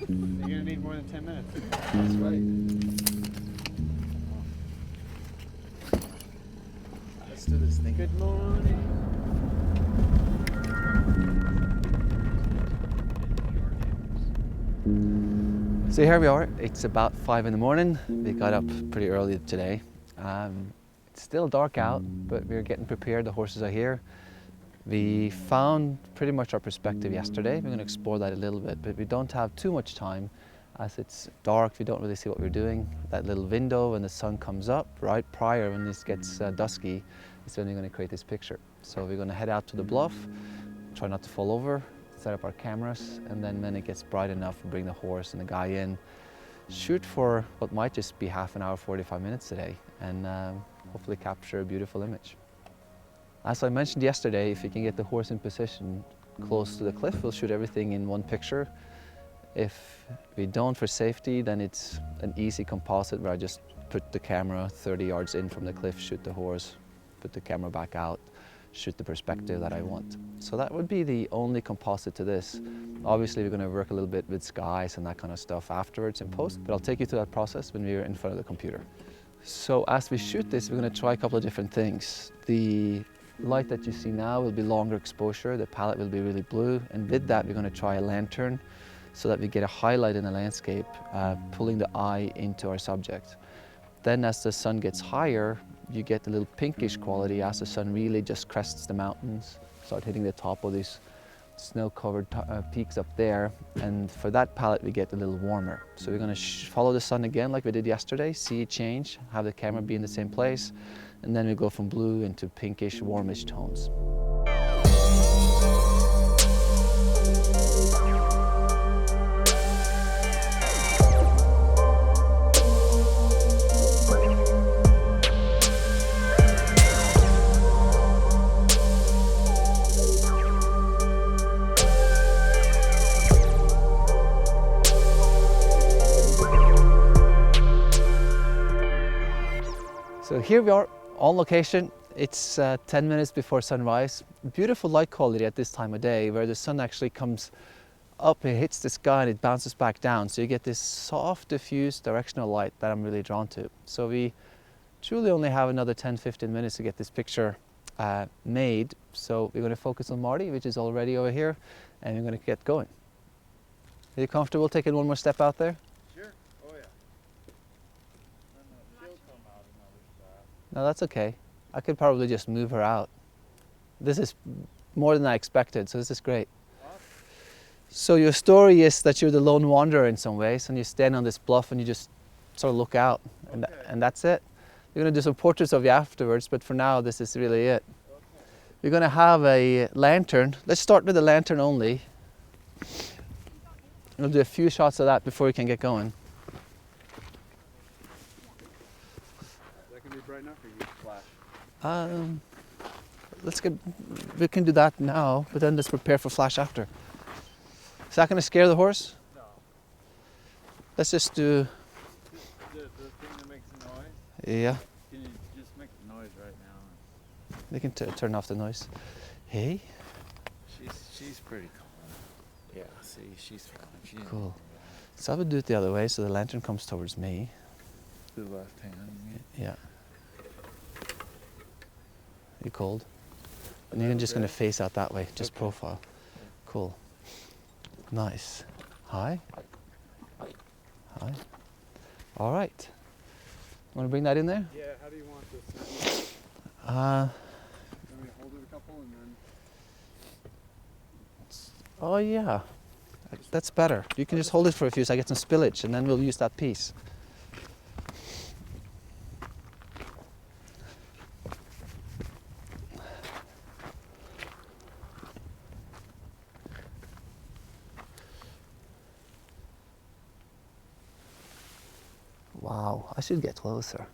You're gonna need more than 10 minutes. That's right. Let's do this thing. Good morning. So here we are, it's about 5 in the morning. We got up pretty early today. It's still dark out, but we're getting prepared, the horses are here. We found pretty much our perspective yesterday. We're going to explore that a little bit, but we don't have too much time as it's dark, we don't really see what we're doing. That little window when the sun comes up, right prior when this gets dusky, it's only going to create this picture. So we're going to head out to the bluff, try not to fall over, set up our cameras, and then when it gets bright enough, we'll bring the horse and the guy in, shoot for what might just be half an hour, 45 minutes today, and hopefully capture a beautiful image. As I mentioned yesterday, if you can get the horse in position close to the cliff, we'll shoot everything in one picture. If we don't for safety, then it's an easy composite where I just put the camera 30 yards in from the cliff, shoot the horse, put the camera back out, shoot the perspective that I want. So that would be the only composite to this. Obviously we're going to work a little bit with skies and that kind of stuff afterwards in post, but I'll take you through that process when we're in front of the computer. So as we shoot this, we're going to try a couple of different things. The light that you see now will be longer exposure, the palette will be really blue, and with that we're going to try a lantern so that we get a highlight in the landscape, pulling the eye into our subject. Then as the sun gets higher, you get a little pinkish quality as the sun really just crests the mountains, start hitting the top of these snow-covered peaks up there, and for that palette we get a little warmer. So we're going to follow the sun again like we did yesterday, see it change, have the camera be in the same place, and then we go from blue into pinkish, warmish tones. So here we are on location. It's 10 minutes before sunrise. Beautiful light quality at this time of day where the sun actually comes up, it hits the sky and it bounces back down. So you get this soft, diffuse directional light that I'm really drawn to. So we truly only have another 10-15 minutes to get this picture made. So we're going to focus on Marty, which is already over here, and we're going to get going. Are you comfortable taking one more step out there? Sure. Oh yeah. She'll come out another step. No, that's okay. I could probably just move her out. This is more than I expected, so this is great. Awesome. So your story is that you're the lone wanderer in some ways, and you stand on this bluff and you just sort of look out, and, Okay. and that's it. We're going to do some portraits of you afterwards, but for now this is really it. Okay. We're going to have a lantern. Let's start with the lantern only. We'll do a few shots of that before we can get going. Is that gonna be bright enough or you flash? We can do that now, but then let's prepare for flash after. Is that going to scare the horse? No. Let's just do, The thing that makes the noise. yeah, Can you just make the noise right now? we can turn off the noise. Hey, She's pretty calm. Yeah, see, she's fine. She didn't cool. do So I would do it the other way, so the lantern comes towards me. that. The left hand. You mean? Yeah. You cold? And you're just going to face out that way, just Okay. profile. Cool. Nice. Hi. Hi. All right. Want to bring that in there? Yeah. How do you want this? Uh, You want me to hold it a couple and then? oh yeah. That's better. You can just hold it for a few so I get some spillage, and then we'll use that piece. Wow, I should get closer.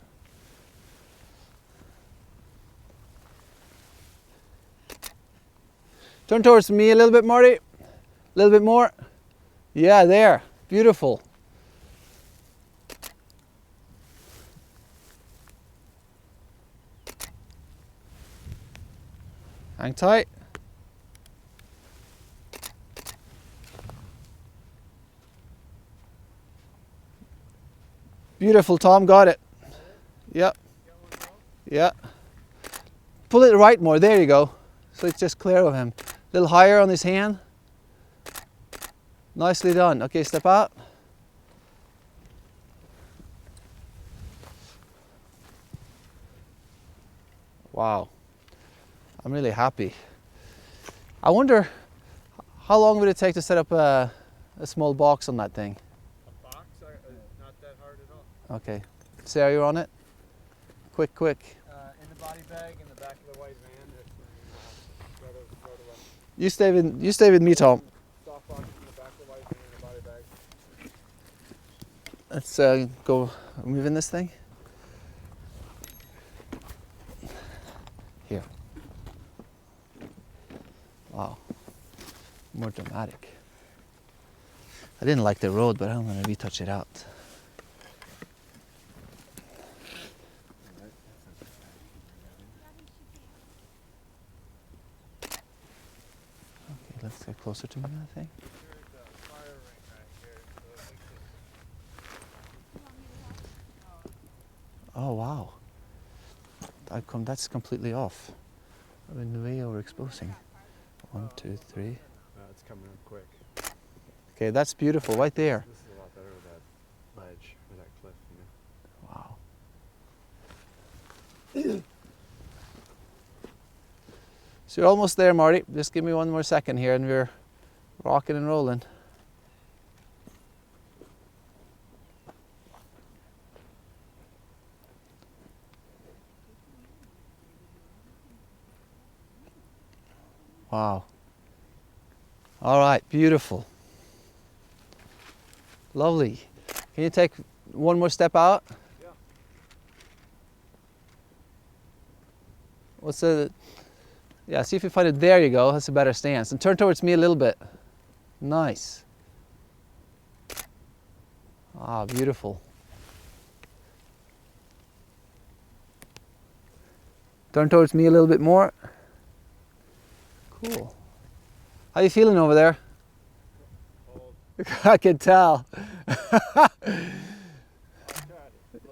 Turn towards me a little bit, Marty. A little bit more. Yeah, there. Beautiful. Hang tight. Beautiful, Tom, got it. Yep. Yeah. Pull it right more, there you go. So it's just clear of him. A little higher on his hand. Nicely done. Okay, step out. Wow. I'm really happy. I wonder how long would it take to set up a small box on that thing? A box? Not that hard at all. Okay. Sarah, you're on it? Quick, quick. In the body bag in the back of the white van. Row to left. You stay with me, Tom. Soft box in the back of the white van in the body bag. Let's go move in this thing. Here. Wow. More dramatic. I didn't like the road, but I'm going to retouch it out. Okay, let's get closer to me, I think. There's a fire ring right here, so it makes it. Oh wow. That's completely off. I'm in the way overexposing. 1, 2, 3. It's coming up quick. Okay, that's beautiful right there. This is a lot better with that ledge or that cliff, you know. Wow. So you're almost there, Marty. Just give me one more second here and we're rocking and rolling. Wow. All right, beautiful. Lovely. Can you take one more step out? Yeah. What's the... Yeah, see if you find it. There you go. That's a better stance. And turn towards me a little bit. Nice. Ah, beautiful. Turn towards me a little bit more. Cool. How you feeling over there? Hold. I can tell.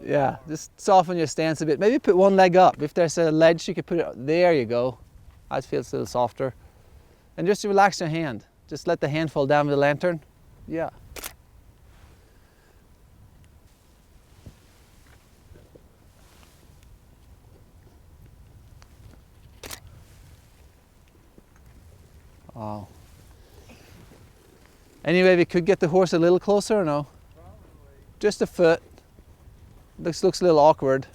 Yeah, just soften your stance a bit. Maybe put one leg up. If there's a ledge, you could put it. There you go. That feels a little softer. And just relax your hand. Just let the hand fall down with the lantern. Yeah. Wow. Anyway, we could get the horse a little closer or no? Probably. Just a foot. This looks a little awkward.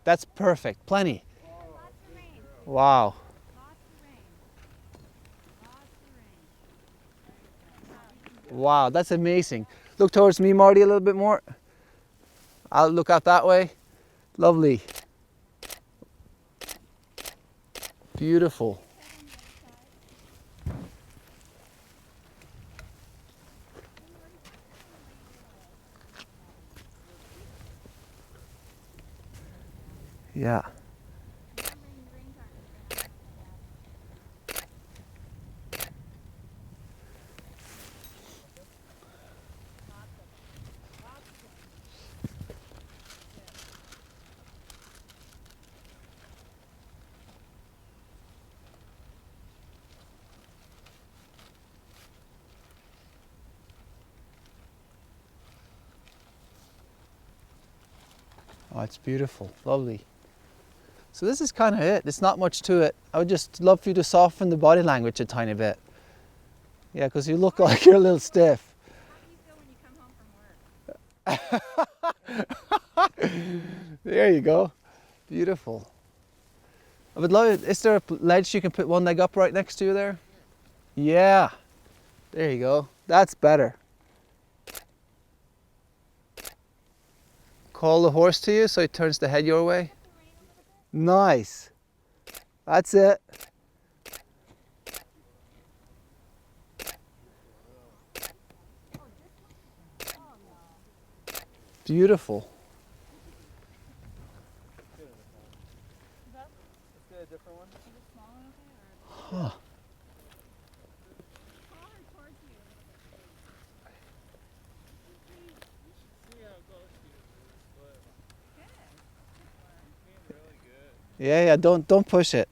That's perfect. Plenty. Wow. Wow, that's amazing. Look towards me, Marty, a little bit more. I'll look out that way. Lovely. Beautiful. Yeah. Oh, it's beautiful, lovely. So this is kind of it. There's not much to it. I would just love for you to soften the body language a tiny bit. Yeah, because you look like you're a little stiff. How do you feel when you come home from work? There you go. Beautiful. I would love it. Is there a ledge you can put one leg up right next to you there? Yeah. There you go. That's better. Call the horse to you so he turns the head your way. Nice. That's it. Beautiful. Yeah, don't push it.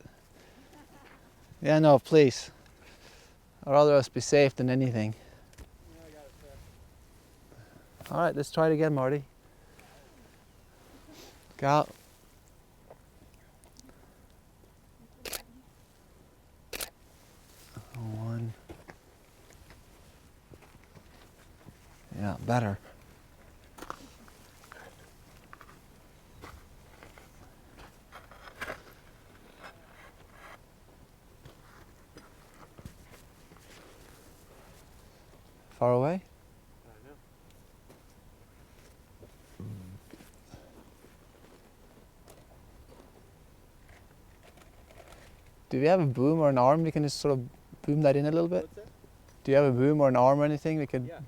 Yeah, no, please. I'd rather us be safe than anything. Yeah, I got it set. All right, let's try it again, Marty. Go out. One. Yeah, better. Far away? I know. Do we have a boom or an arm we can just sort of boom that in a little bit? What's that? Do you have a boom or an arm or anything we could Yeah.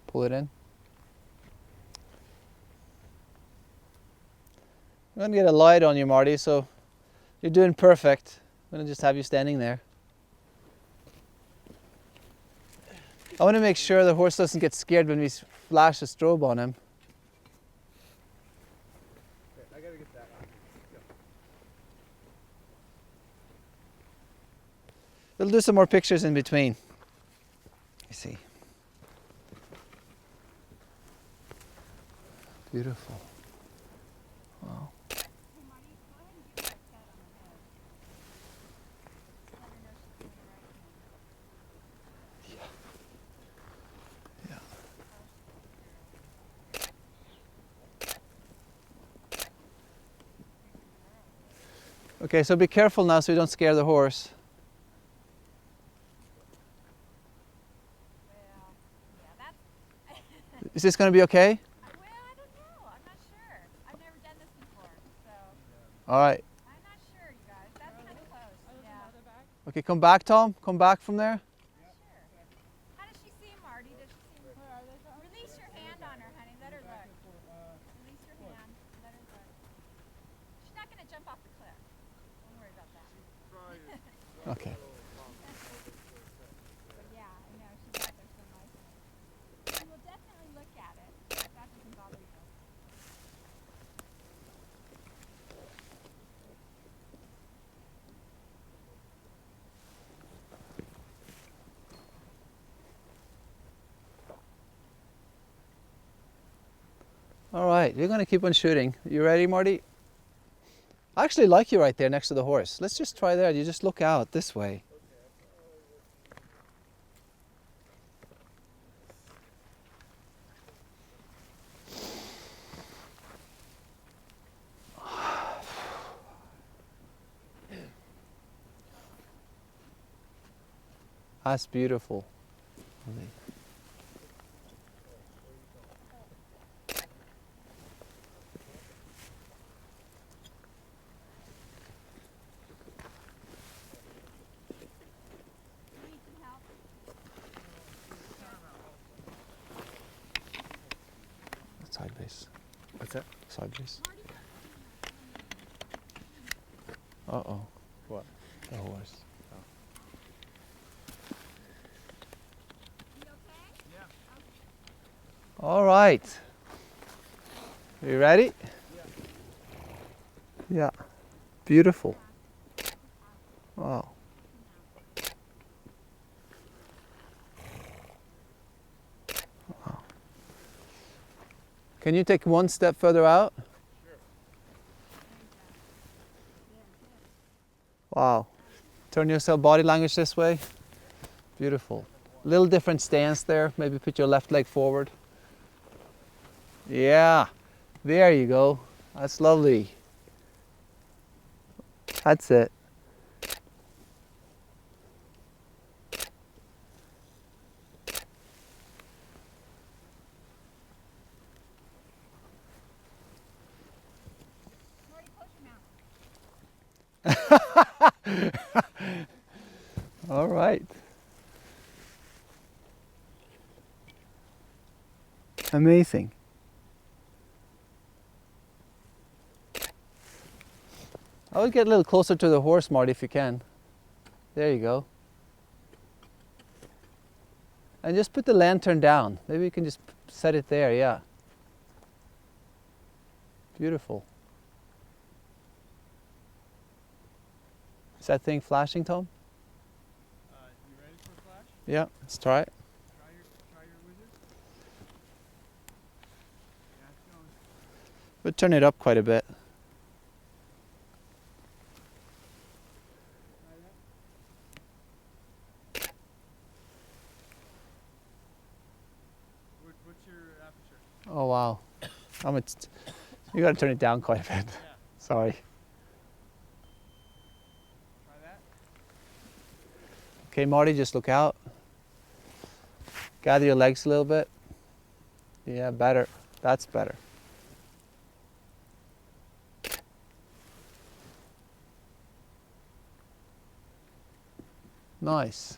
pull it in? I'm going to get a light on you, Marty, so you're doing perfect. I'm going to just have you standing there. I want to make sure the horse doesn't get scared when we flash a strobe on him. Okay, I gotta get that on. Go. We'll do some more pictures in between. You see. Beautiful. Wow. Yeah. Okay, so be careful now so you don't scare the horse. Is this going to be okay? Well, I don't know. I'm not sure. I've never done this before, so All right. I'm not sure, you guys. That's kind of close. Yeah. Okay, come back, Tom. Come back from there. Sure. How does she seem, Marty? Does she seem? Release your hand on her, honey. Let her look. Release your hand. Let her look. She's not going to jump off the cliff. Don't worry about that. Okay. But yeah, I know. She's out there so nicely. We will definitely look at it. That doesn't bother you. All right, you're going to keep on shooting. You ready, Marty? I actually like you right there next to the horse. Let's just try there. You just look out this way. That's beautiful. You need some help? Side base. What's that? Side base. Uh-oh. What? The horse. You okay? All right. You ready? Yeah. Beautiful. Wow. Wow. Can you take one step further out? Wow. Turn yourself body language this way. Beautiful. Little different stance there. Maybe put your left leg forward. Yeah. There you go. That's lovely. That's it. Marty, close your mouth. All right. Amazing. I would get a little closer to the horse, Marty, if you can. There you go. And just put the lantern down. Maybe you can just set it there, yeah. Beautiful. Is that thing flashing, Tom? You ready for a flash? Yeah, let's try it. Try your wizard. Yeah, it's going. We'll turn it up quite a bit. Try that. What's your aperture? Oh wow. You gotta turn it down quite a bit. Yeah. Sorry. Try that. Okay, Marty, just look out. Gather your legs a little bit. Yeah, better. That's better. Nice.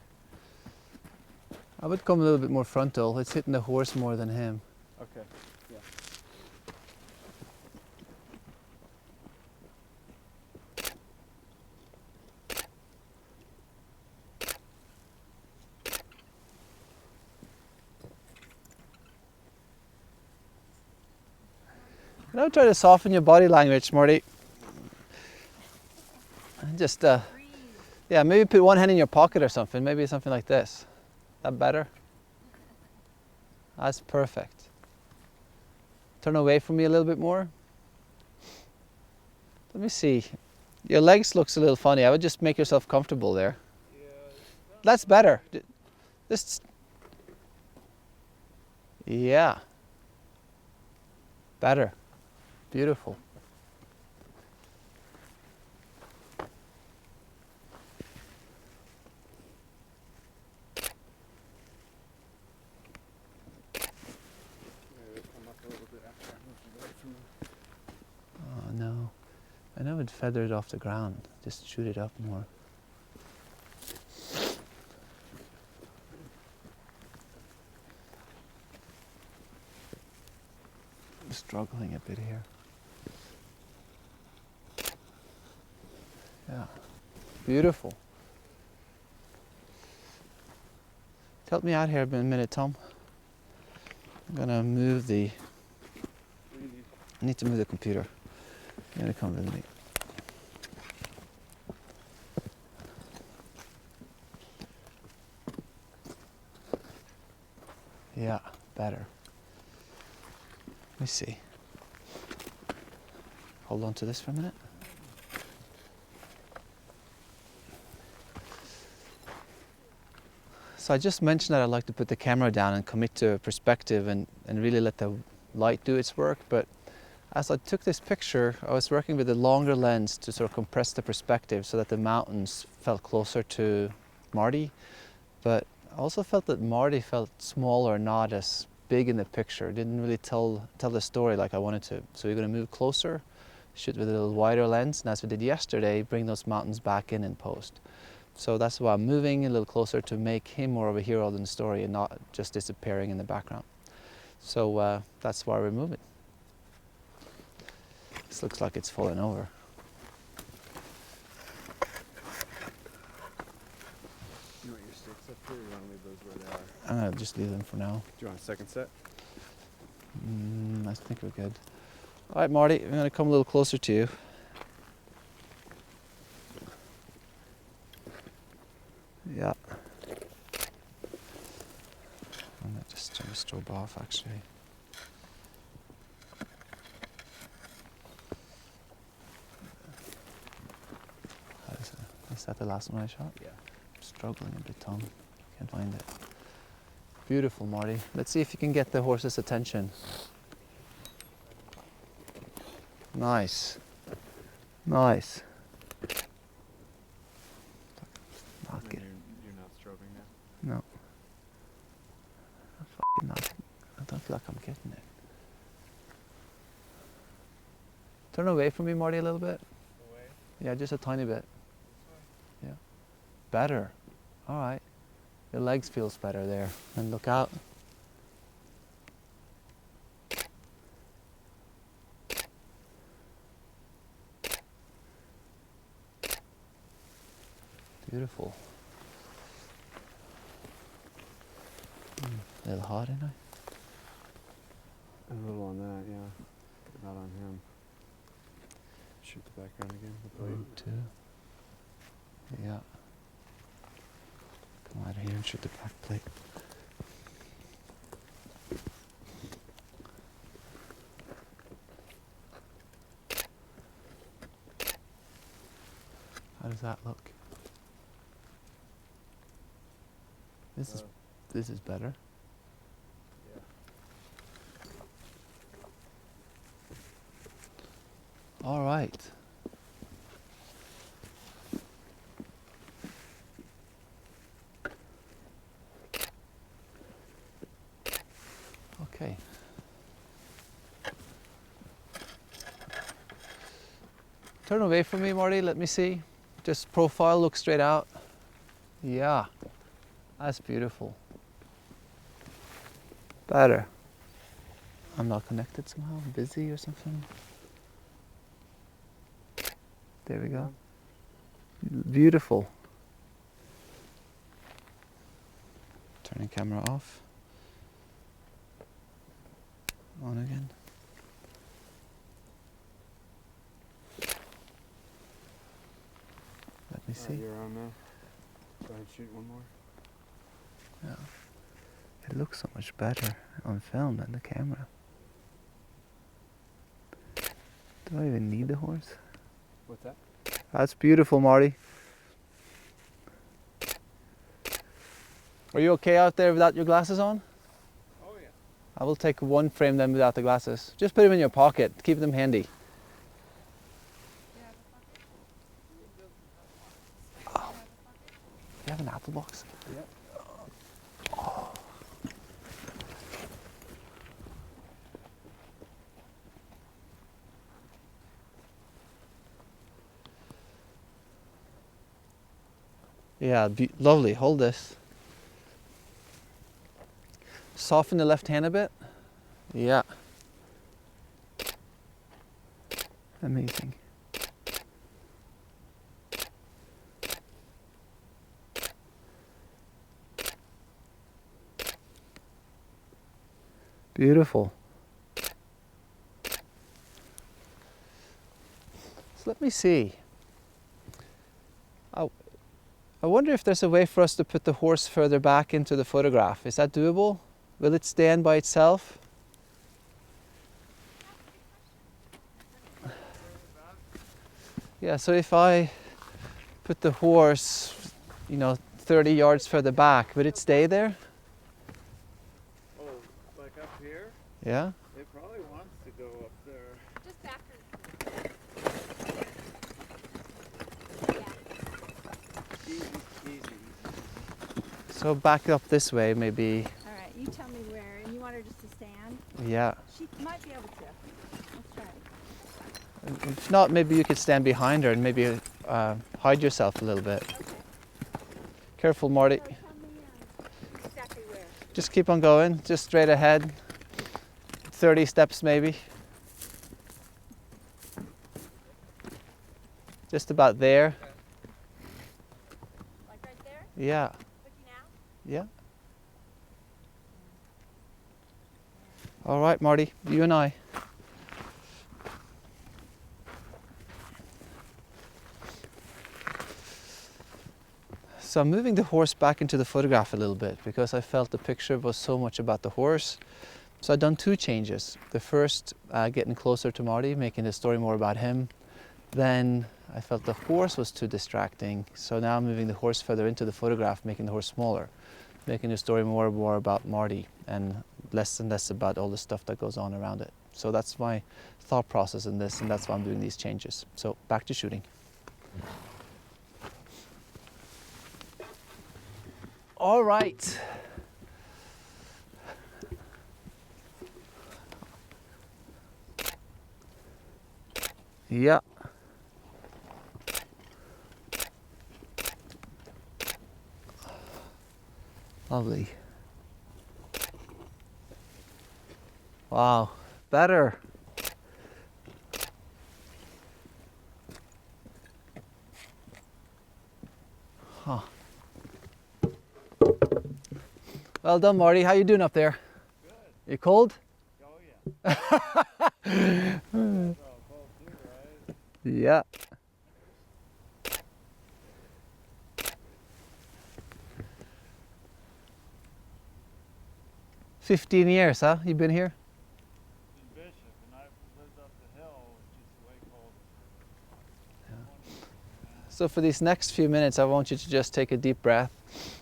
I would come a little bit more frontal. It's hitting the horse more than him. Okay. Yeah. Now try to soften your body language, Marty. And just, Breathe. yeah, maybe put one hand in your pocket or something. Maybe something like this. That better? That's perfect. Turn away from me a little bit more. Let me see. Your legs looks a little funny. I would just make yourself comfortable there. Yeah. That's better. Just, yeah. Better. Beautiful. Maybe come up a little bit after I move away from them. Oh no. I know it'd feather it off the ground. Just shoot it up more. I'm struggling a bit here. Yeah. Beautiful. Help me out here a minute, Tom. I'm gonna move the. I need to move the computer. You're gonna come with me. Yeah, better. Let me see. Hold on to this for a minute. So I just mentioned that I'd like to put the camera down and commit to a perspective and really let the light do its work, but as I took this picture, I was working with a longer lens to sort of compress the perspective so that the mountains felt closer to Marty, but I also felt that Marty felt smaller, not as big in the picture. It didn't really tell the story like I wanted to. So we're going to move closer, shoot with a little wider lens, and as we did yesterday, bring those mountains back in post. So that's why I'm moving a little closer to make him more of a hero than the story and not just disappearing in the background. So that's why we're moving. This looks like it's falling over. You want your sticks up here, or you want to leave those where they are? I'm gonna just leave them for now. Do you want a second set? I think we're good. All right, Marty, I'm gonna come a little closer to you. Yeah. I'm gonna just turn the strobe off, actually. Is that the last one I shot? Yeah. I'm struggling a bit, Tom. Can't find it. Beautiful, Marty. Let's see if you can get the horse's attention. Nice. Nice. Not And get, you're not strobing now? no. I'm fucking not. I don't feel like I'm getting it. Turn away from me, Marty, a little bit. Away? Yeah, just a tiny bit. This way? Better. All right. Your legs feels better there. And look out. Beautiful. A little hot, ain't I? A little on that, yeah. But not on him. Shoot the background again with the light. 1, 2. Yeah. Come out of here and shoot the back plate. How does that look? This is better. All right. Okay. Turn away from me, Marty. Let me see. Just profile, look straight out. Yeah. That's beautiful. Better. I'm not connected somehow. I'm busy or something. There we go. Beautiful. Turning camera off. On again. Let me see. You're on now. Go ahead and shoot one more. Yeah. It looks so much better on film than the camera. Do I even need the horse? What's that? That's beautiful, Marty. Are you okay out there without your glasses on? Oh yeah. I will take one frame then without the glasses. Just put them in your pocket. Keep them handy. Oh. You have an apple box? Yeah. Oh. Yeah, lovely. Hold this. Soften the left hand a bit. Yeah. Amazing. Beautiful. So let me see. I wonder if there's a way for us to put the horse further back into the photograph. Is that doable? Will it stand by itself? Yeah, so if I put the horse, 30 yards further back, would it stay there? Oh, like up here? Yeah? It probably wants to go up there. Just back her. Easy, easy. So back up this way, maybe. All right, you tell me where. And you want her just to stand? Yeah. She might be able to. Let's try it. If not, maybe you could stand behind her and maybe hide yourself a little bit. Okay. Careful, Marty. So tell me exactly where. Just keep on going, just straight ahead. 30 steps maybe. Just about there. Like right there? Yeah, Looking out? yeah. All right, Marty, you and I. So I'm moving the horse back into the photograph a little bit because I felt the picture was so much about the horse. So I've done two changes. The first, getting closer to Marty, making the story more about him. Then I felt the horse was too distracting. So now I'm moving the horse further into the photograph, making the horse smaller, making the story more and more about Marty and less about all the stuff that goes on around it. So that's my thought process in this, and that's why I'm doing these changes. So back to shooting. All right. Yeah. Lovely. Wow, better. Huh. Well done, Marty. How you doing up there? Good. You cold? Oh yeah. It's all cold too, right? Yeah. 15 years, huh? You've been here? In Bishop, and I've lived up the hill, which is way colder. So for these next few minutes, I want you to just take a deep breath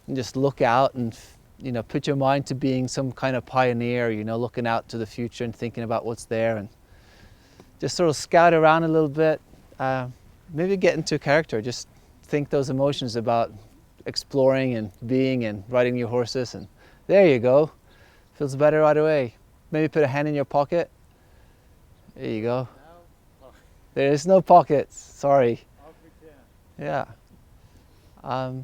and just look out and, you know, put your mind to being some kind of pioneer, you know, looking out to the future and thinking about what's there, and just sort of scout around a little bit. Maybe get into character, just think those emotions about exploring and being and riding your horses, and there you go. Feels better right away. Maybe put a hand in your pocket. There you go. There is no pockets, sorry. I'll pretend. Yeah.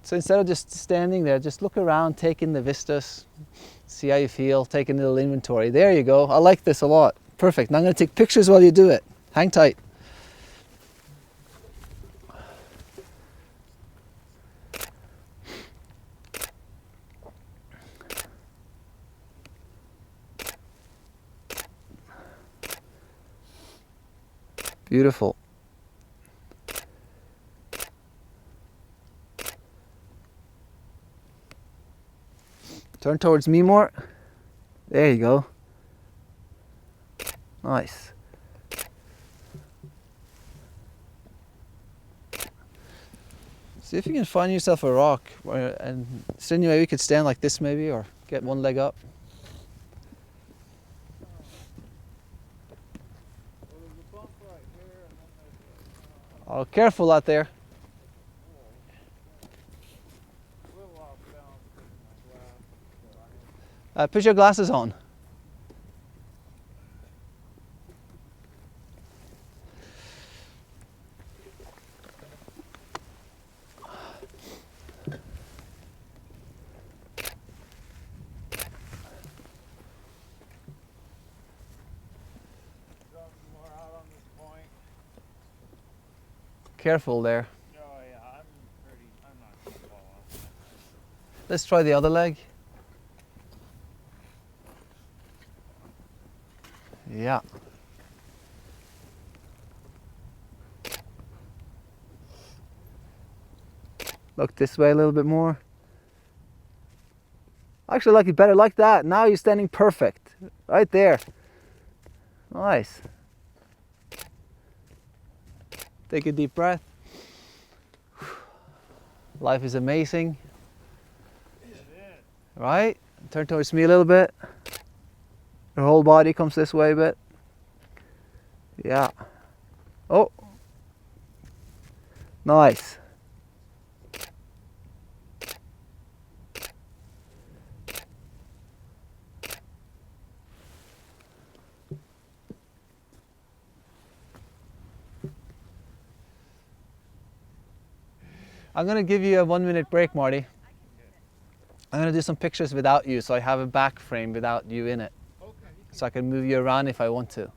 So instead of just standing there, just look around, take in the vistas, see how you feel, take a little inventory. There you go. I like this a lot. Perfect. Now I'm going to take pictures while you do it. Hang tight. Beautiful. Turn towards me more. There you go. Nice. See if you can find yourself a rock, and insinuate you could stand like this maybe, or get one leg up. Well, there's a bump right here, and then there's Oh, careful out there. a little off balance with my glass. Put your glasses on. More out on this point. Careful there. Oh yeah, I'm not gonna fall off. Let's try the other leg. Yeah. Look this way a little bit more. I actually like it better like that. Now you're standing perfect. Right there. Nice. Take a deep breath. Life is amazing. It is. Right? Turn towards me a little bit. Your whole body comes this way a bit. Yeah. Oh. Nice. I'm going to give you a 1 minute break, Marty. I'm going to do some pictures without you, so I have a back frame without you in it. Okay. So I can move you around if I want to. Okay.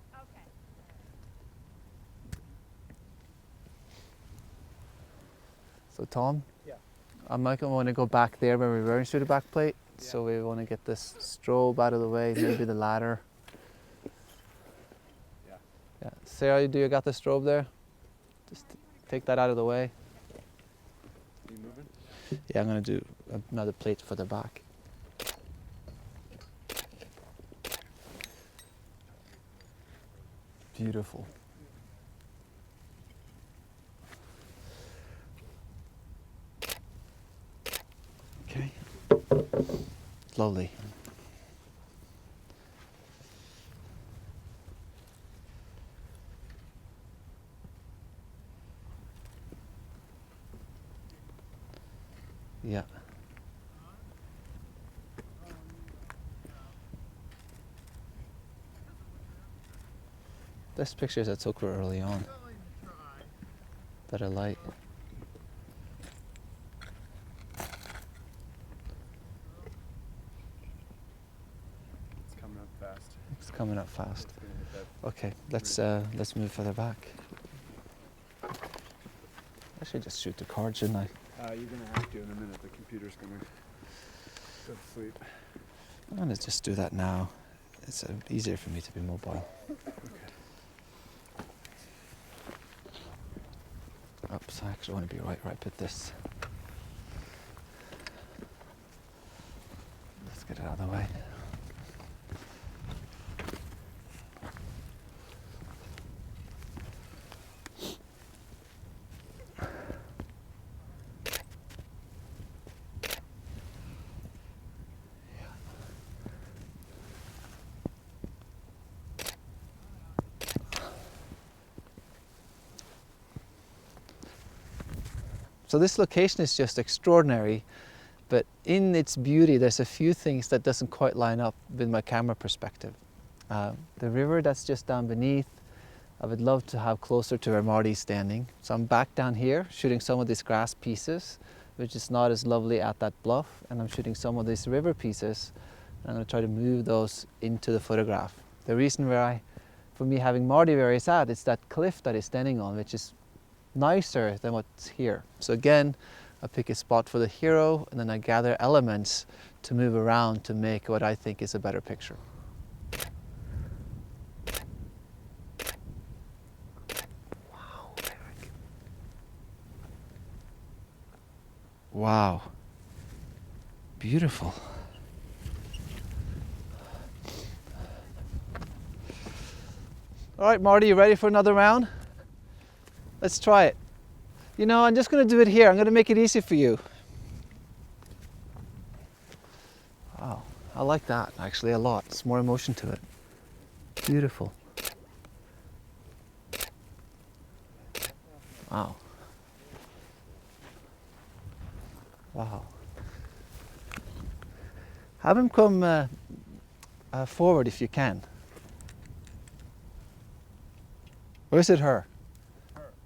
So Tom? Yeah. I might want to go back there where we're wearing through the back plate. Yeah. So we want to get this strobe out of the way, maybe the ladder. Yeah. Yeah. Sarah, do you got the strobe there? Just take that out of the way. You moving? Yeah, I'm going to do another plate for the back. Beautiful. Okay. Slowly. Yeah. There's pictures I took early on that I like. It's coming up fast. It's coming up fast. It's gonna hit that. Okay, let's move further back. I should just shoot the card, shouldn't I? You're gonna have to in a minute. The computer's gonna go to sleep. I'm gonna just do that now. It's easier for me to be mobile. Oops, I actually want to be right at this. Let's get it out of the way. So this location is just extraordinary, but in its beauty there's a few things that doesn't quite line up with my camera perspective. The river that's just down beneath, I would love to have closer to where Marty's standing. So I'm back down here shooting some of these grass pieces, which is not as lovely at that bluff, and I'm shooting some of these river pieces. And I'm going to try to move those into the photograph. The reason for me having Marty where he's at, it's that cliff that he's standing on, which is nicer than what's here. So again, I pick a spot for the hero, and then I gather elements to move around to make what I think is a better picture. Wow, beautiful. All right, Marty, you ready for another round? Let's try it. You know, I'm just going to do it here. I'm going to make it easy for you. Wow, I like that actually a lot. It's more emotion to it. Beautiful. Wow. Wow. Have him come forward if you can. Or is it her?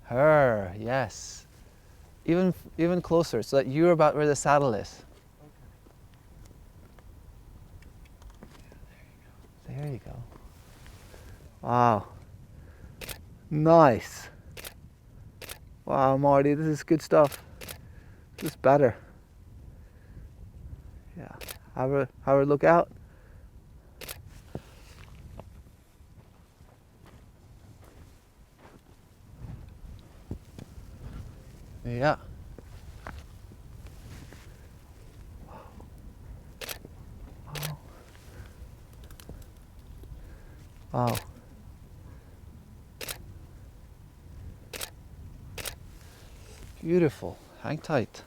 Her, yes. Even closer, so that you're about where the saddle is. Okay. There you go. Wow. Nice. Wow, Marty, this is good stuff. This is better. Yeah. Have her look out. Yeah. Wow. Beautiful. Hang tight.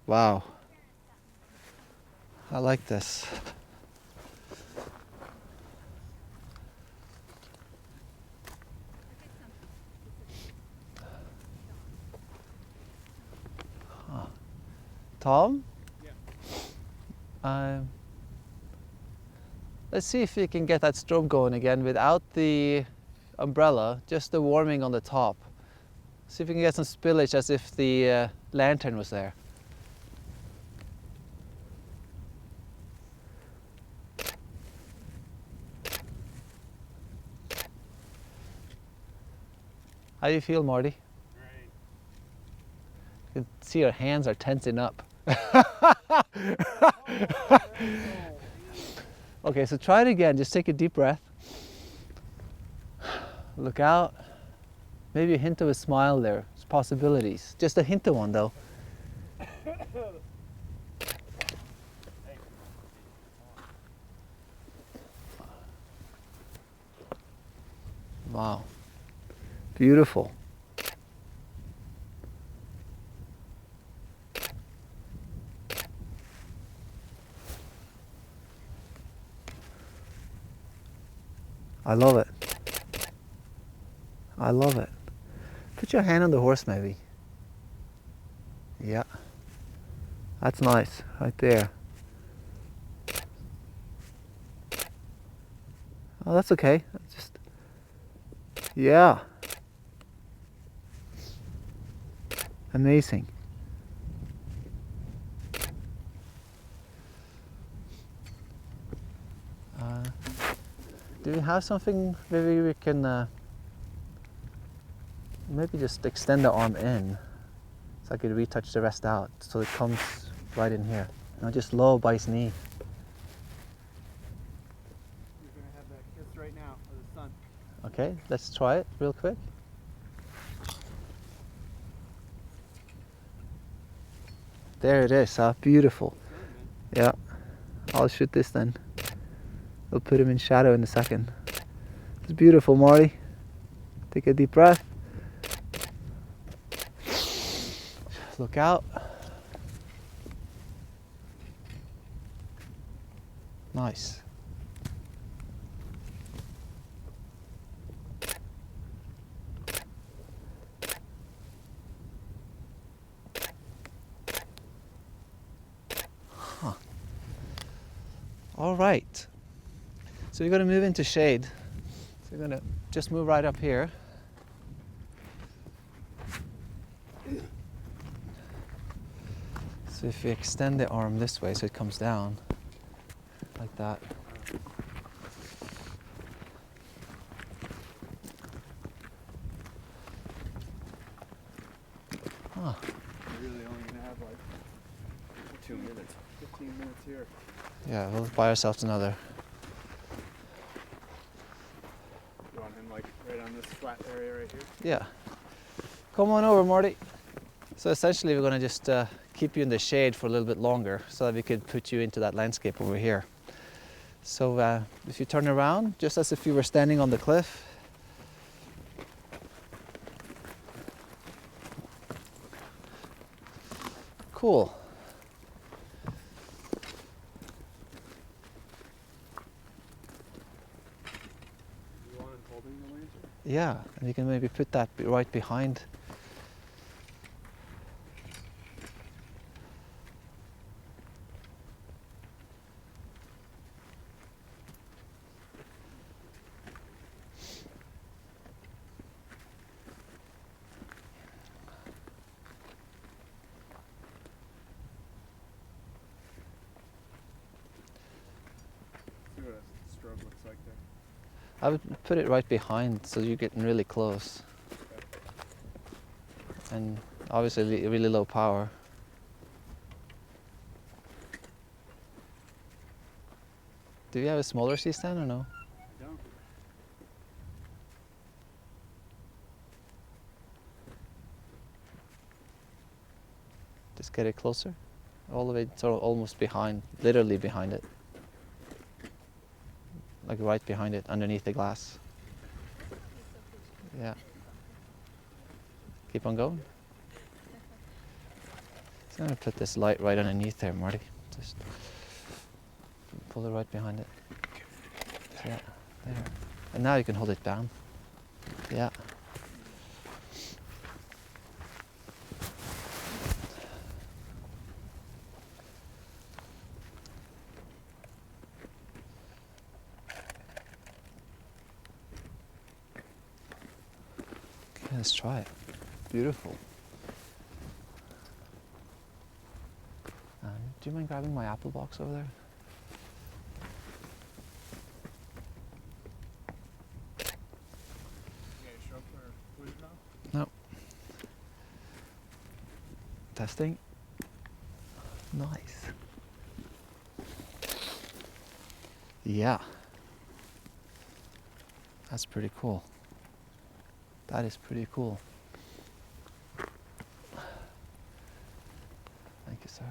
Wow. I like this. Tom? Yeah. Let's see if we can get that strobe going again without the umbrella, just the warming on the top. See if we can get some spillage as if the lantern was there. How do you feel, Marty? Great. You can see our hands are tensing up. Okay, so try it again. Just take a deep breath. Look out. Maybe a hint of a smile there. There's possibilities. Just a hint of one, though. Wow. Beautiful. I love it. I love it. Put your hand on the horse maybe. Yeah. That's nice, right there. Oh, that's okay. Just, yeah. Amazing. Do we have something maybe we can maybe just extend the arm in so I could retouch the rest out so it comes right in here. You know, just low by his knee. You're going to have that kiss right now for the sun. Okay, let's try it real quick. There it is, huh? Beautiful. Yeah, I'll shoot this then. We'll put him in shadow in a second. It's beautiful, Marty. Take a deep breath. Look out. Nice. All right. So we're going to move into shade. So we're going to just move right up here. So if we extend the arm this way so it comes down like that. We're really only gonna have like 2 minutes, 15 minutes here. Yeah, we'll buy ourselves another. You want him like right on this flat area right here? Yeah. Come on over, Marty. So essentially we're going to just keep you in the shade for a little bit longer so that we could put you into that landscape over here. So if you turn around, just as if you were standing on the cliff. Cool. You want him holding the lantern? Yeah, and you can maybe put that right behind. See what a strobe looks like there. I would put it right behind so you're getting really close. And obviously really low power. Do you have a smaller C-stand or no? I don't. Just get it closer. All the way sort of almost behind, literally behind it. Like right behind it, underneath the glass. Yeah. Keep on going. So I'm gonna put this light right underneath there, Marty. Just pull it right behind it. Yeah, there. And now you can hold it down. Yeah. Okay, let's try it. Beautiful. Do you mind grabbing my apple box over there? You got a strobe for wood now? No. Testing. Nice. Yeah. That's pretty cool. That is pretty cool. Thank you, sir.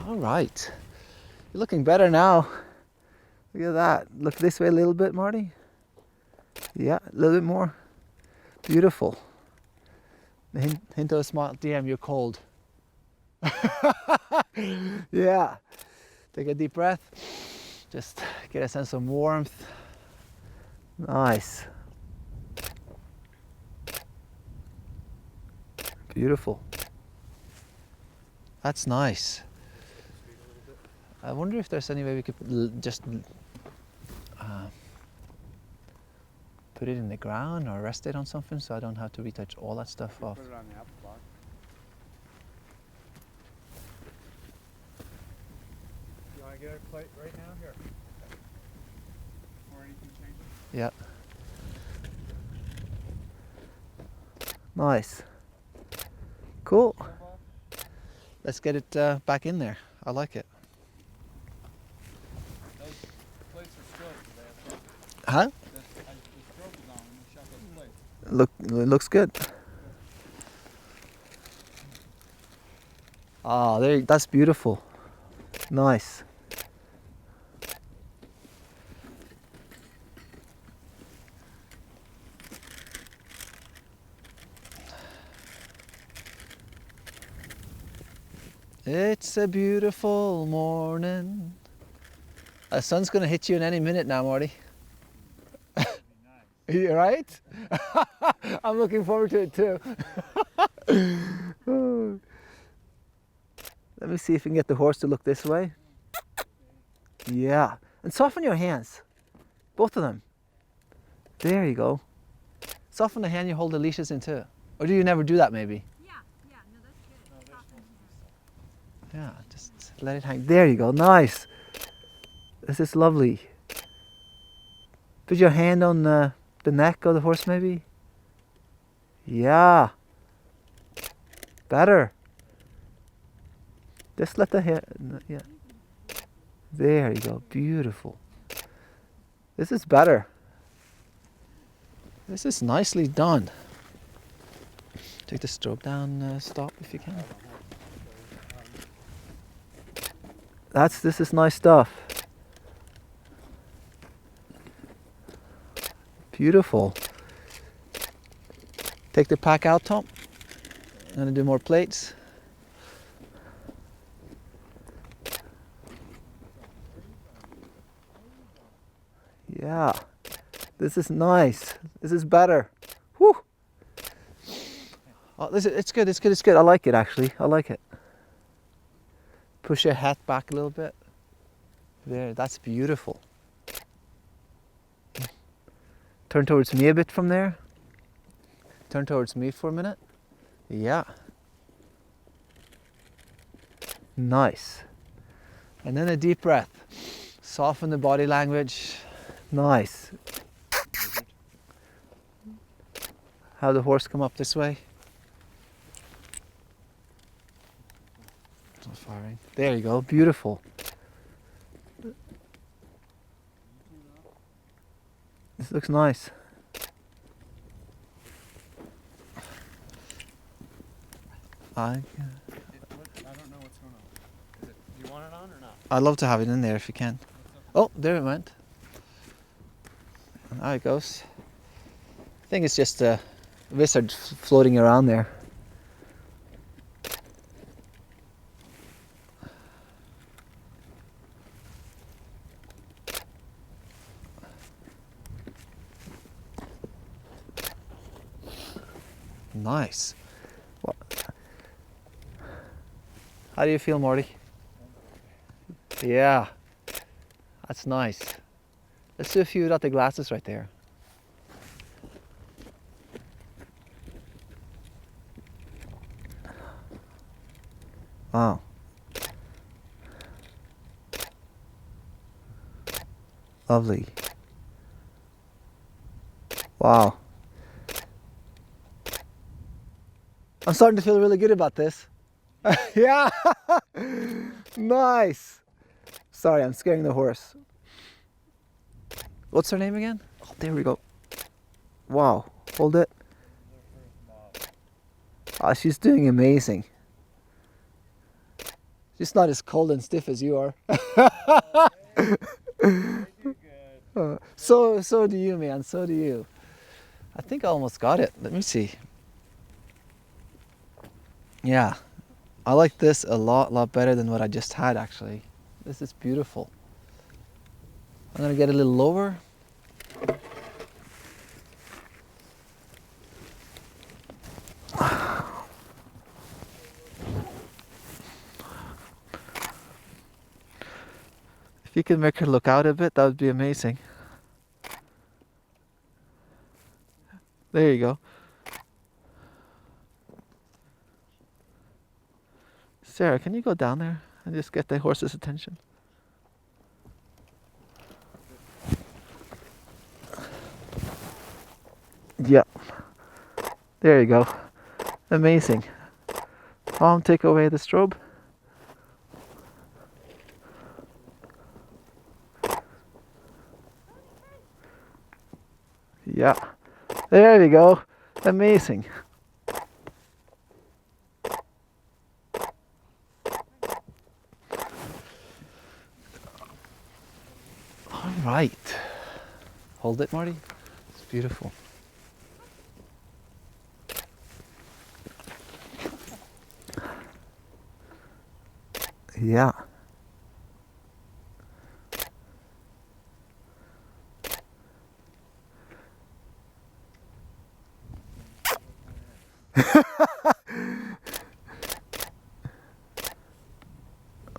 All right. You're looking better now. Look at that. Look this way a little bit, Marty. Yeah, a little bit more. Beautiful. The hint of a smile. Damn, you're cold. Yeah. Take a deep breath. Just get a sense of warmth. Nice. Beautiful. That's nice. I wonder if there's any way we could just put it in the ground or rest it on something so I don't have to retouch all that stuff off. Put it on the apple box. You want to get a plate right now? Here. Or anything changes? Yep. Nice. Cool. Let's get it back in there. I like it. Those plates are strobes. Huh? The strobe is on when you shot those plates. It looks good. Ah, there. That's beautiful. Nice. It's a beautiful morning. The sun's gonna hit you in any minute now, Marty. You right? I'm looking forward to it too. Let me see if we can get the horse to look this way. Yeah. And soften your hands. Both of them. There you go. Soften the hand you hold the leashes in too. Or do you never do that maybe? Yeah, no, that's good. No, there's Soften one. here. Yeah, just let it hang. There you go. Nice. This is lovely. Put your hand on the neck of the horse maybe. Yeah. Better. Just let the hair. Yeah. There you go. Beautiful. This is better. This is nicely done. Take the strobe down, stop if you can. This is nice stuff. Beautiful. Take the pack out, Tom. I'm gonna do more plates. Yeah, this is nice. This is better. Whew. Oh, it's good. It's good. It's good. I like it actually. I like it. Push your hat back a little bit. There. That's beautiful. Turn towards me a bit from there. Turn towards me for a minute. Yeah. Nice. And then a deep breath. Soften the body language. Nice. Have the horse come up this way. It's not firing. There you go. Beautiful. This looks nice. I don't know what's going on. Do you want it on or not? I'd love to have it in there if you can. Oh, there it went. There it goes. I think it's just a wizard floating around there. Nice. What? How do you feel, Morty? Yeah, that's nice. Let's do a few without the glasses right there. Wow. Lovely. Wow. I'm starting to feel really good about this. Yeah. Nice. Sorry, I'm scaring the horse. What's her name again? Oh, there we go. Wow. Hold it. Oh, she's doing amazing. She's not as cold and stiff as you are. So do you, man. So do you. I think I almost got it. Let me see. Yeah. I like this a lot better than what I just had actually. This is beautiful. I'm gonna get a little lower. If you could make her look out a bit, that would be amazing. There you go. Sarah, can you go down there and just get the horse's attention? Yeah. There you go. Amazing. Take away the strobe. Yeah. There you go. Amazing. All right. Hold it, Marty. It's beautiful. Yeah.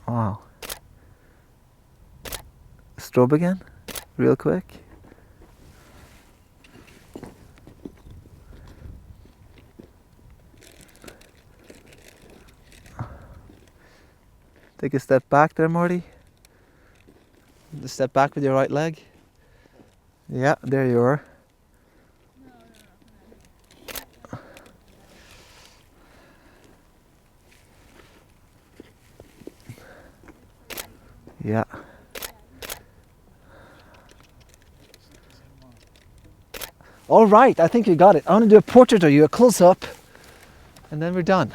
Wow. Strobe again, real quick. Take a step back there, Marty. Just step back with your right leg. Yeah, there you are. Yeah. All right, I think you got it. I want to do a portrait of you, a close up, and then we're done.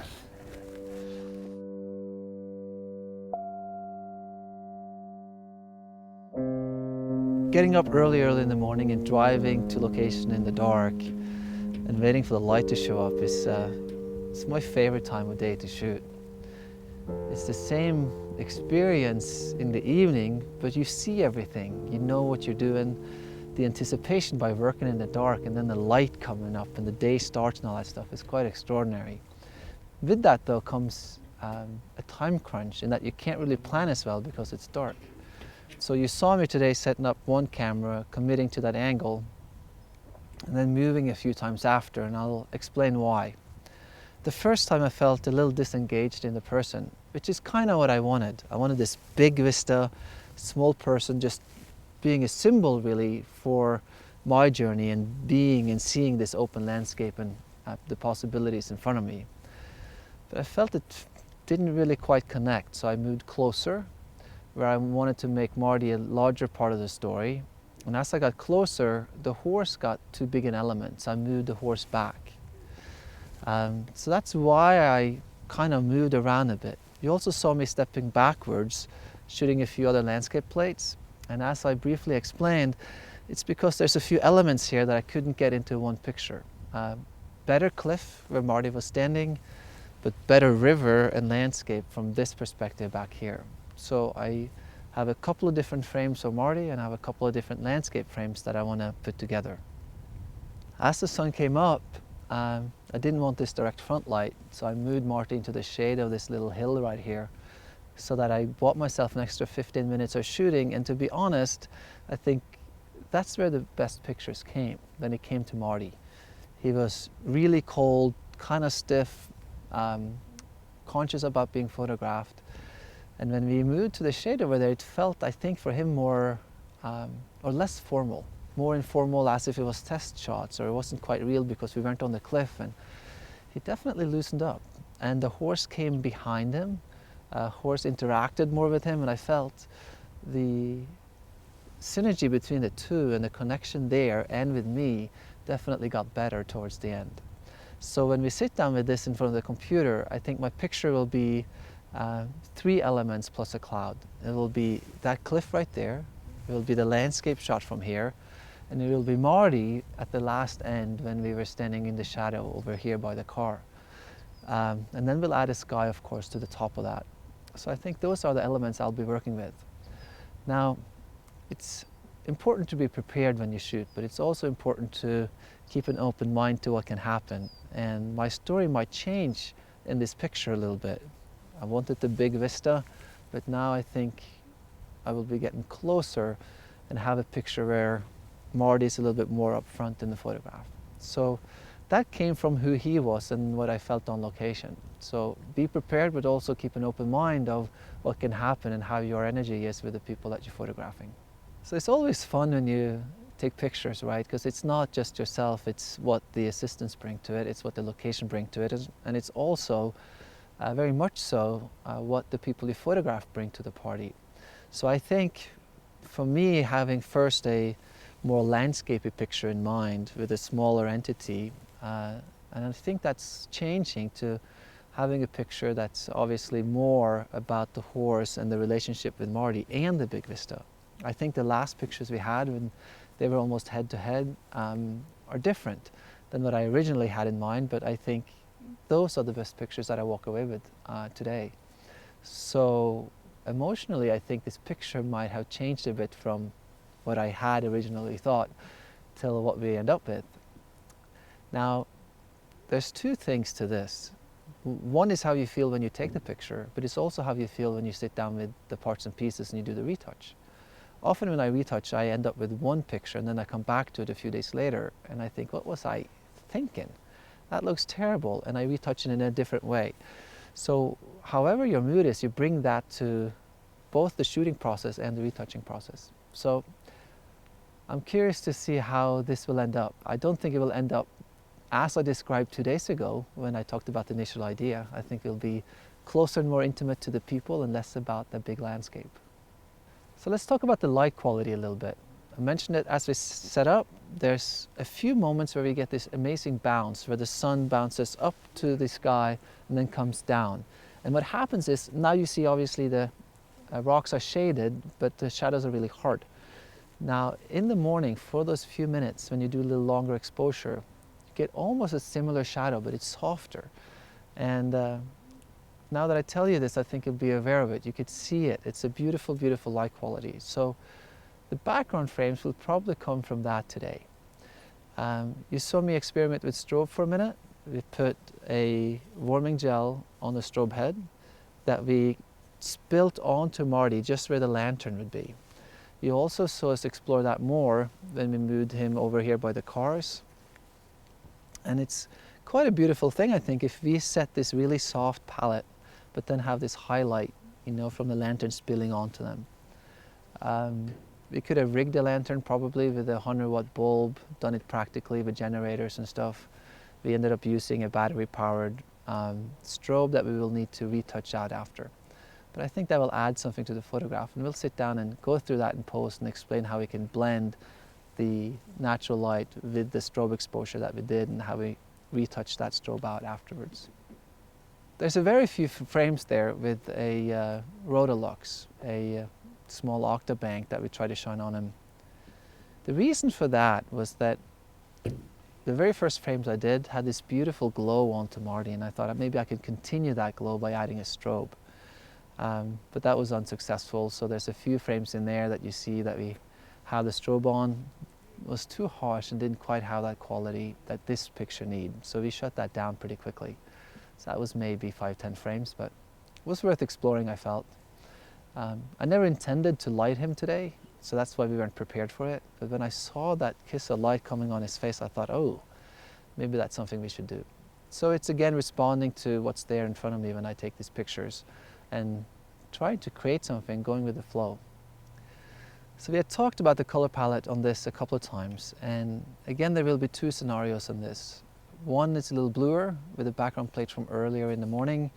Getting up early in the morning and driving to location in the dark and waiting for the light to show up is it's my favorite time of day to shoot. It's the same experience in the evening, but you see everything. You know what you're doing. The anticipation by working in the dark and then the light coming up and the day starts and all that stuff is quite extraordinary. With that though comes a time crunch in that you can't really plan as well because it's dark. So you saw me today setting up one camera, committing to that angle, and then moving a few times after, and I'll explain why. The first time I felt a little disengaged in the person, which is kind of what I wanted. I wanted this big vista, small person just being a symbol really for my journey and being and seeing this open landscape and the possibilities in front of me. But I felt it didn't really quite connect, so I moved closer where I wanted to make Marty a larger part of the story. And as I got closer, the horse got too big an element, so I moved the horse back. So that's why I kind of moved around a bit. You also saw me stepping backwards, shooting a few other landscape plates. And as I briefly explained, it's because there's a few elements here that I couldn't get into one picture. Better cliff where Marty was standing, but better river and landscape from this perspective back here. So I have a couple of different frames of Marty and I have a couple of different landscape frames that I want to put together. As the sun came up, I didn't want this direct front light, so I moved Marty into the shade of this little hill right here, so that I bought myself an extra 15 minutes of shooting. And to be honest, I think that's where the best pictures came, when it came to Marty. He was really cold, kind of stiff, conscious about being photographed. And when we moved to the shade over there, it felt, I think, for him more, or less formal, more informal, as if it was test shots, or it wasn't quite real because we weren't on the cliff. And he definitely loosened up. And the horse came behind him. Horse interacted more with him, and I felt the synergy between the two and the connection there and with me definitely got better towards the end. So when we sit down with this in front of the computer, I think my picture will be 3 elements plus a cloud. It will be that cliff right there, it will be the landscape shot from here, and it will be Marty at the last end when we were standing in the shadow over here by the car. And then we'll add a sky, of course, to the top of that. So I think those are the elements I'll be working with. Now, it's important to be prepared when you shoot, but it's also important to keep an open mind to what can happen. And my story might change in this picture a little bit. I wanted the big vista, but now I think I will be getting closer and have a picture where Marty's a little bit more up front in the photograph. So that came from who he was and what I felt on location. So be prepared, but also keep an open mind of what can happen and how your energy is with the people that you're photographing. So it's always fun when you take pictures, right? Because it's not just yourself, it's what the assistants bring to it, it's what the location bring to it, and it's also very much so what the people you photograph bring to the party. So I think for me, having first a more landscapey picture in mind with a smaller entity, and I think that's changing to having a picture that's obviously more about the horse and the relationship with Marty and the big vista. I think the last pictures we had when they were almost head to head are different than what I originally had in mind, but I think those are the best pictures that I walk away with today. So emotionally, I think this picture might have changed a bit from what I had originally thought till what we end up with. Now, there's 2 things to this. One is how you feel when you take the picture, but it's also how you feel when you sit down with the parts and pieces and you do the retouch. Often when I retouch, I end up with one picture and then I come back to it a few days later and I think, what was I thinking? That looks terrible, and I retouch it in a different way. So however your mood is, you bring that to both the shooting process and the retouching process. So I'm curious to see how this will end up. I don't think it will end up as I described 2 days ago when I talked about the initial idea. I think it'll be closer and more intimate to the people and less about the big landscape. So let's talk about the light quality a little bit. I mentioned it as we set up. There's a few moments where we get this amazing bounce where the sun bounces up to the sky and then comes down. And what happens is, now you see obviously the rocks are shaded, but the shadows are really hard. Now in the morning, for those few minutes when you do a little longer exposure, you get almost a similar shadow, but it's softer. And now that I tell you this, I think you'll be aware of it. You could see it. It's a beautiful, beautiful light quality. So the background frames will probably come from that today. You saw me experiment with strobe for a minute. We put a warming gel on the strobe head that we spilt onto Marty just where the lantern would be. You also saw us explore that more when we moved him over here by the cars. And it's quite a beautiful thing, I think, if we set this really soft palette, but then have this highlight, you know, from the lantern spilling onto them. We could have rigged the lantern probably with a 100-watt bulb, done it practically with generators and stuff. We ended up using a battery-powered strobe that we will need to retouch out after. But I think that will add something to the photograph, and we'll sit down and go through that in post and explain how we can blend the natural light with the strobe exposure that we did and how we retouch that strobe out afterwards. There's a very few frames there with a Rotolux, a small octabank that we try to shine on him. The reason for that was that the very first frames I did had this beautiful glow onto Marty, and I thought maybe I could continue that glow by adding a strobe. But that was unsuccessful, so there's a few frames in there that you see that we had the strobe on. It was too harsh and didn't quite have that quality that this picture needs, so we shut that down pretty quickly. So that was maybe 5-10 frames, but it was worth exploring, I felt. I never intended to light him today, so that's why we weren't prepared for it. But when I saw that kiss of light coming on his face, I thought, oh, maybe that's something we should do. So it's again responding to what's there in front of me when I take these pictures and trying to create something, going with the flow. So we had talked about the color palette on this a couple of times, and again there will be two scenarios on this. One is a little bluer with the background plate from earlier in the morning,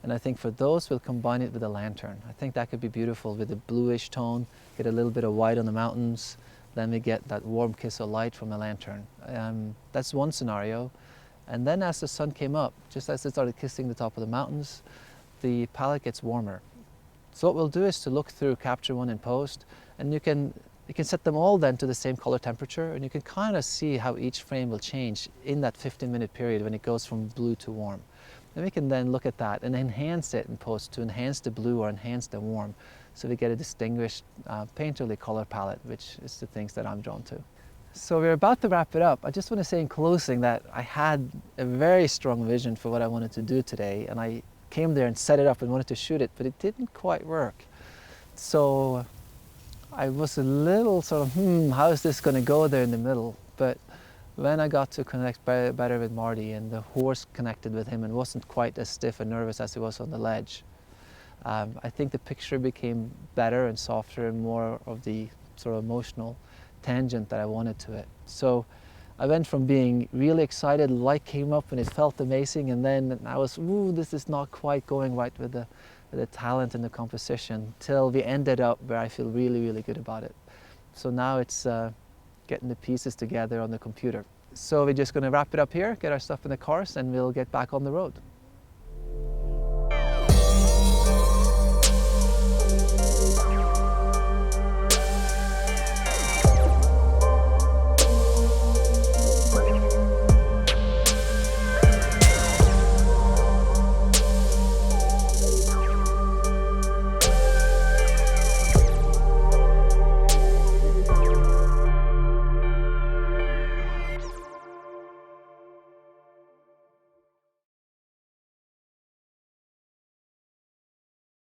and I think for those we'll combine it with a lantern. I think that could be beautiful with a bluish tone, get a little bit of white on the mountains, then we get that warm kiss of light from a lantern. That's one scenario. And then as the sun came up, just as it started kissing the top of the mountains, the palette gets warmer. So what we'll do is to look through Capture One in post, and you can set them all then to the same color temperature, and you can kind of see how each frame will change in that 15-minute period when it goes from blue to warm. And we can then look at that and enhance it in post to enhance the blue or enhance the warm, so we get a distinguished painterly color palette, which is the things that I'm drawn to. So we're about to wrap it up. I just want to say in closing that I had a very strong vision for what I wanted to do today, and I came there and set it up and wanted to shoot it, but it didn't quite work. So I was a little sort of, how is this going to go there in the middle? But when I got to connect better with Marty, and the horse connected with him and wasn't quite as stiff and nervous as he was on the ledge, I think the picture became better and softer and more of the sort of emotional tangent that I wanted to it. So I went from being really excited, light came up and it felt amazing, and then I was, ooh, this is not quite going right with the talent and the composition, till we ended up where I feel really, really good about it. So now it's getting the pieces together on the computer. So we're just going to wrap it up here, get our stuff in the cars, and we'll get back on the road.